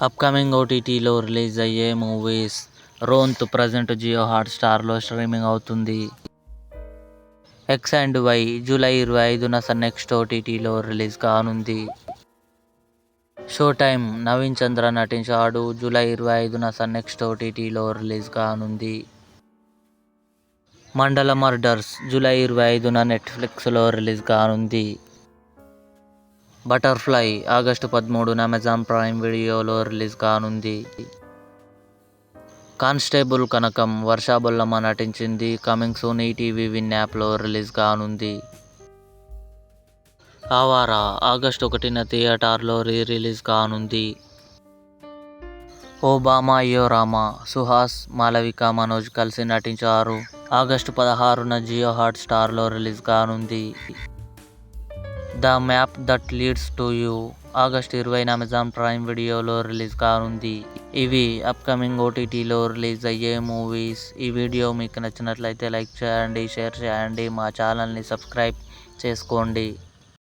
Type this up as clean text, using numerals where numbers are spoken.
Upcoming ఓటీటీలో release అయ్యే movies. Ronth present Jio హాట్‌స్టార్లో స్ట్రీమింగ్ అవుతుంది. ఎక్స్ అండ్ వై జూలై 25న సన్ నెక్స్ట్ ఓటీటీలో రిలీజ్ కానుంది. షో టైమ్ నవీన్ చంద్ర నటించాడు. జూలై 25న సన్ నెక్స్ట్ ఓటీటీలో రిలీజ్ కానుంది. మండల మర్డర్స్ జూలై 25న నెట్ఫ్లిక్స్లో రిలీజ్ కానుంది. బటర్ఫ్లై ఆగస్టు 13న అమెజాన్ ప్రైమ్ వీడియోలో రిలీజ్ కానుంది. కానిస్టేబుల్ కనకం వర్ష బొల్లమ్మ నటించింది. కమింగ్ సూన్ ఈటీవీ విన్ యాప్లో రిలీజ్ కానుంది. ఆవారా ఆగస్టు 1న థియేటర్లో రిలీజ్ కానుంది. ఓ బామా అయ్యో రామా సుహాస్, మాళవిక, మనోజ్ కలిసి నటించారు. ఆగస్టు 16న జియో హాట్‌స్టార్లో రిలీజ్ కానుంది. The Map That Leads To You August 20న అమెజాన్ ప్రైమ్ వీడియోలో రిలీజ్ కానుంది. ఇవి అప్కమింగ్ ఓటీటీలో రిలీజ్ అయ్యే మూవీస్. ఈ వీడియో మీకు నచ్చినట్లయితే లైక్ చేయండి, షేర్ చేయండి, మా ఛానల్ని సబ్స్క్రైబ్ చేసుకోండి.